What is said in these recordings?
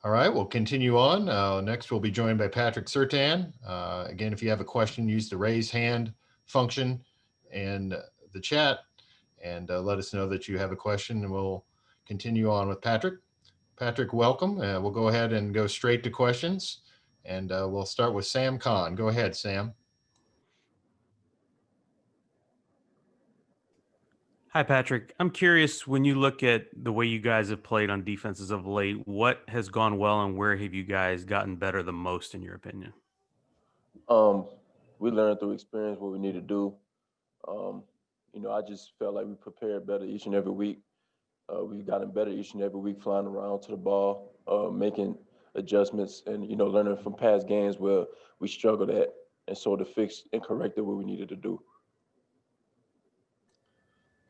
All right, we'll continue on. Next, we'll be joined by Patrick Surtain. Again, if you have a question, use the raise hand function in the chat and let us know that you have a question, and we'll continue on with Patrick. Patrick, welcome. We'll go ahead and go straight to questions, and we'll start with Sam Khan. Go ahead, Sam. Hi, Patrick. I'm curious, when you look at the way you guys have played on defenses of late, what has gone well and where have you guys gotten better the most, in your opinion? We learned through experience what we need to do. I just felt like we prepared better each and every week. We've gotten better each and every week flying around to the ball, making adjustments and, learning from past games where we struggled at and sort of fixed and corrected what we needed to do.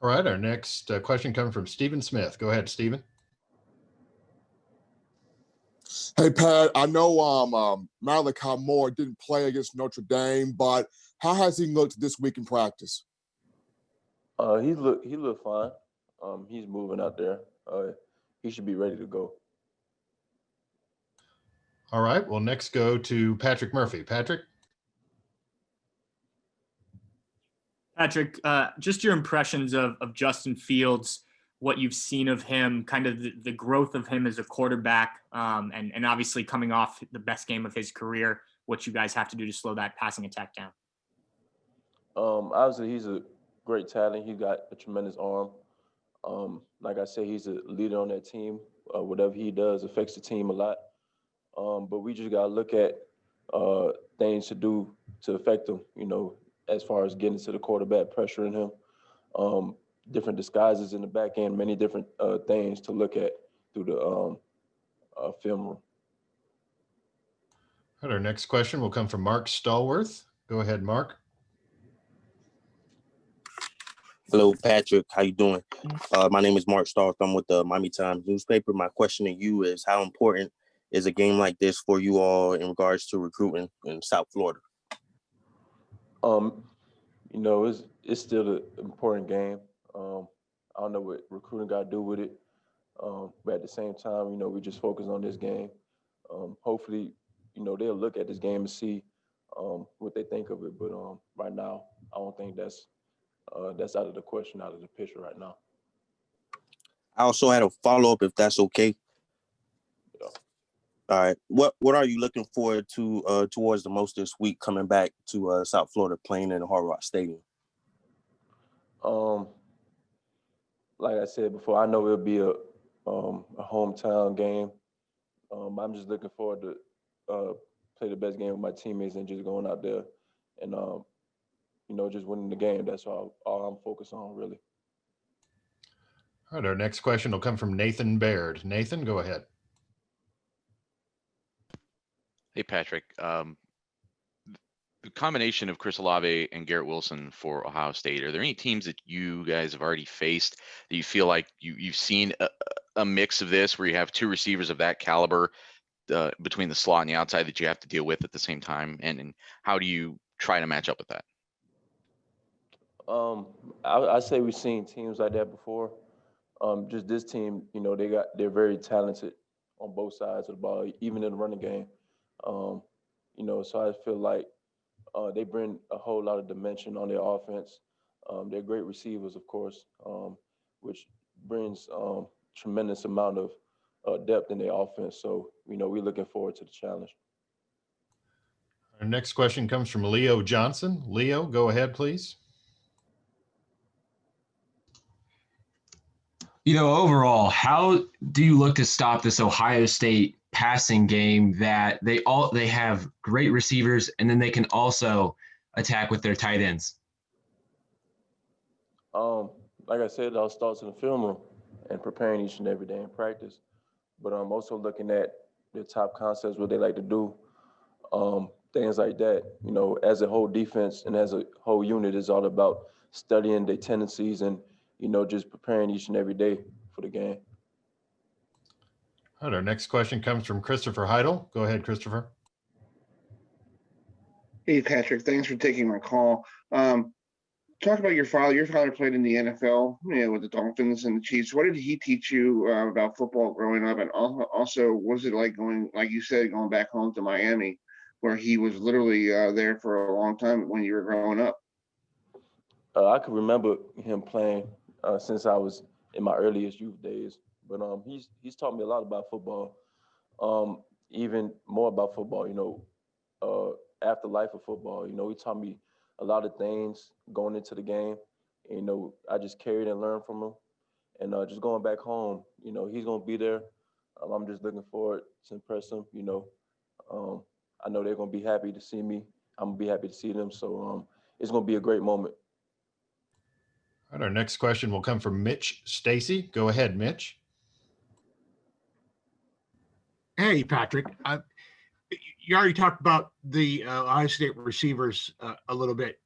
All right, our next question comes from Stephen Smith. Go ahead, Stephen. Hey, Pat, I know Malachi Moore didn't play against Notre Dame, but how has he looked this week in practice? He looked fine. He's moving out there. He should be ready to go. All right, we'll next go to Patrick Murphy. Patrick? Patrick, just your impressions of Justin Fields, what you've seen of him, kind of the growth of him as a quarterback, and obviously coming off the best game of his career, what you guys have to do to slow that passing attack down. Obviously, he's a great talent. He's got a tremendous arm. Like I said, he's a leader on that team. Whatever he does affects the team a lot. But we just got to look at things to do to affect him, as far as getting to the quarterback, pressuring him, different disguises in the back end, many different things to look at through the film room. All right, our next question will come from Mark Stallworth. Go ahead, Mark. Hello, Patrick. How you doing? My name is Mark Stallworth. I'm with the Miami Times newspaper. My question to you is, how important is a game like this for you all in regards to recruiting in South Florida? It's still an important game. I don't know what recruiting got to do with it. But at the same time, we just focus on this game. Hopefully, they'll look at this game and see what they think of it. But right now, I don't think that's out of the question, out of the picture right now. I also had a follow-up, if that's okay. Yeah. All right. What are you looking forward to towards the most this week coming back to South Florida, playing in the Hard Rock Stadium? Like I said before, I know it'll be a hometown game. I'm just looking forward to play the best game with my teammates and just going out there and just winning the game. That's all I'm focused on, really. All right, our next question will come from Nathan Baird. Nathan, go ahead. Hey, Patrick. The combination of Chris Olave and Garrett Wilson for Ohio State, are there any teams that you guys have already faced that you feel like you've seen a mix of this where you have two receivers of that caliber between the slot and the outside that you have to deal with at the same time? And how do you try to match up with that? I say we've seen teams like that before. Just this team, they're very talented on both sides of the ball, even in the running game. So I feel like they bring a whole lot of dimension on their offense. They're great receivers, of course, which brings tremendous amount of depth in their offense. So, we're looking forward to the challenge. Our next question comes from Leo Johnson. Leo, go ahead, please. Overall, how do you look to stop this Ohio State passing game that they have great receivers and then they can also attack with their tight ends? Like I said, it all starts in the film room and preparing each and every day in practice. But I'm also looking at their top concepts, what they like to do, things like that. As a whole defense and as a whole unit, is all about studying their tendencies and just preparing each and every day for the game. All right, our next question comes from Christopher Heidel. Go ahead, Christopher. Hey, Patrick, thanks for taking my call. talk about your father. Your father played in the NFL, with the Dolphins and the Chiefs. What did he teach you about football growing up? And also, what was it like going, like you said, going back home to Miami, where he was literally there for a long time when you were growing up? I can remember him playing since I was in my earliest youth days. But he's taught me a lot about football, even more about football. After life of football. He taught me a lot of things going into the game. And, I just carried and learned from him. And just going back home, he's gonna be there. I'm just looking forward to impress him. I know they're gonna be happy to see me. I'm gonna be happy to see them. So it's gonna be a great moment. All right, our next question will come from Mitch Stacy. Go ahead, Mitch. Hey, Patrick. You already talked about the Ohio State receivers a little bit.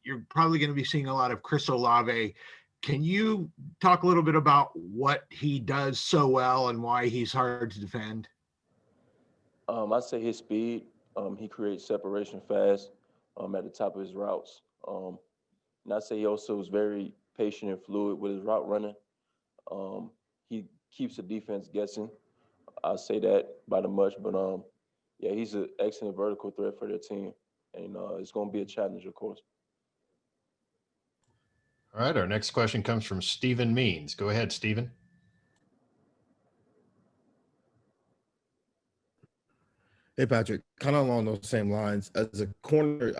You're probably going to be seeing a lot of Chris Olave. Can you talk a little bit about what he does so well and why he's hard to defend? I'd say his speed. He creates separation fast at the top of his routes. And I'd say he also is very patient and fluid with his route running. He keeps the defense guessing. I say that by the much, but yeah, he's an excellent vertical threat for their team, and it's going to be a challenge, of course. All right, our next question comes from Stephen Means. Go ahead, Stephen. Hey, Patrick, kind of along those same lines. As a corner,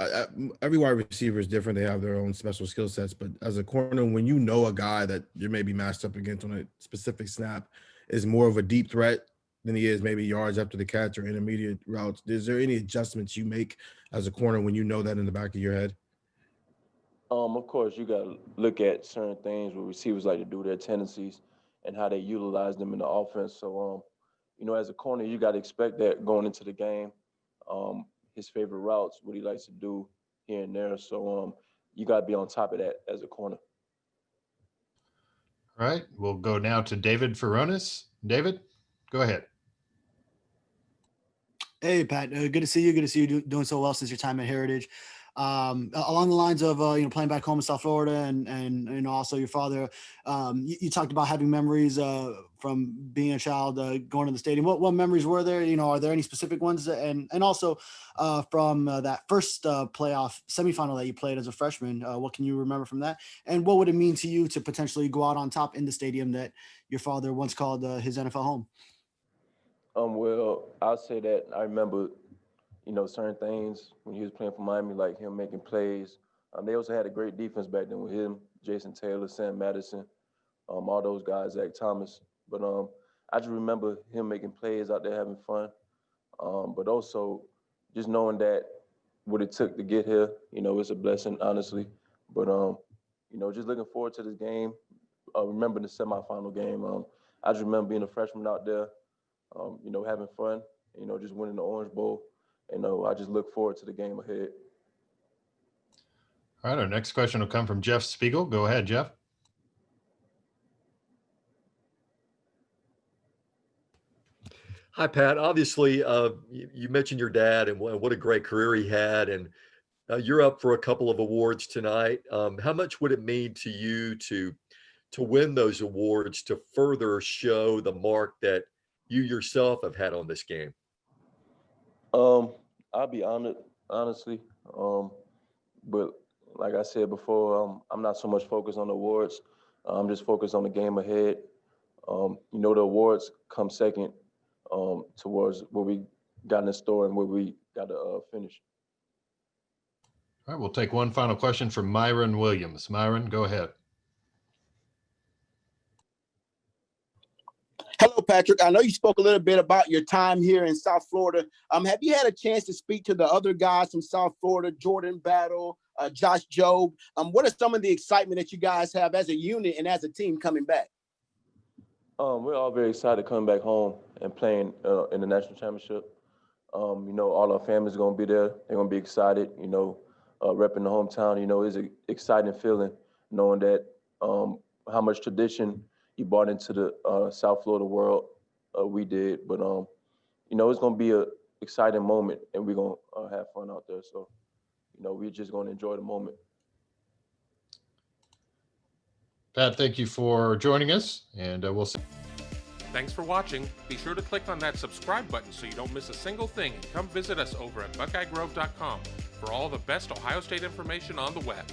every wide receiver is different. They have their own special skill sets. But as a corner, when you know a guy that you're maybe matched up against on a specific snap is more of a deep threat than he is maybe yards after the catch or intermediate routes, is there any adjustments you make as a corner when you know that in the back of your head? Of course, you got to look at certain things where receivers like to do, their tendencies, and how they utilize them in the offense. So, as a corner, you got to expect that going into the game. His favorite routes, what he likes to do here and there. So, you got to be on top of that as a corner. All right, we'll go now to David Furones. David, go ahead. Hey, Pat. Good to see you. Good to see you doing so well since your time at Heritage. Along the lines of playing back home in South Florida and also your father, you talked about having memories from being a child going to the stadium. What memories were there? Are there any specific ones? And also from that first playoff semifinal that you played as a freshman, what can you remember from that? And what would it mean to you to potentially go out on top in the stadium that your father once called his NFL home? Well, I'll say that I remember, certain things when he was playing for Miami, like him making plays. They also had a great defense back then with him, Jason Taylor, Sam Madison, all those guys, Zach Thomas. But I just remember him making plays out there having fun. But also just knowing that what it took to get here, it's a blessing, honestly. But, just looking forward to this game. Remember the semifinal game. I just remember being a freshman out there, having fun, just winning the Orange Bowl. And I just look forward to the game ahead. All right, our next question will come from Jeff Spiegel. Go ahead, Jeff. Hi, Pat. Obviously, you mentioned your dad and what a great career he had, and you're up for a couple of awards tonight. How much would it mean to you to win those awards to further show the mark that you yourself have had on this game? I'll be honored, honestly. But like I said before, I'm not so much focused on the awards. I'm just focused on the game ahead. The awards come second towards what we got in the store and what we got to finish. All right, we'll take one final question from Myron Williams. Myron, go ahead. Hello, Patrick. I know you spoke a little bit about your time here in South Florida. Have you had a chance to speak to the other guys from South Florida, Jordan Battle, Josh Jobe? What are some of the excitement that you guys have as a unit and as a team coming back? We're all very excited coming back home and playing in the national championship. All our families are going to be there. They're going to be excited, repping the hometown. It's an exciting feeling knowing that how much tradition you brought into the South Florida world. We did, but it's going to be an exciting moment, and we're going to have fun out there. So, we're just going to enjoy the moment. Pat, thank you for joining us, and we'll see. Thanks for watching. Be sure to click on that subscribe button so you don't miss a single thing, and come visit us over at BuckeyeGrove.com for all the best Ohio State information on the web.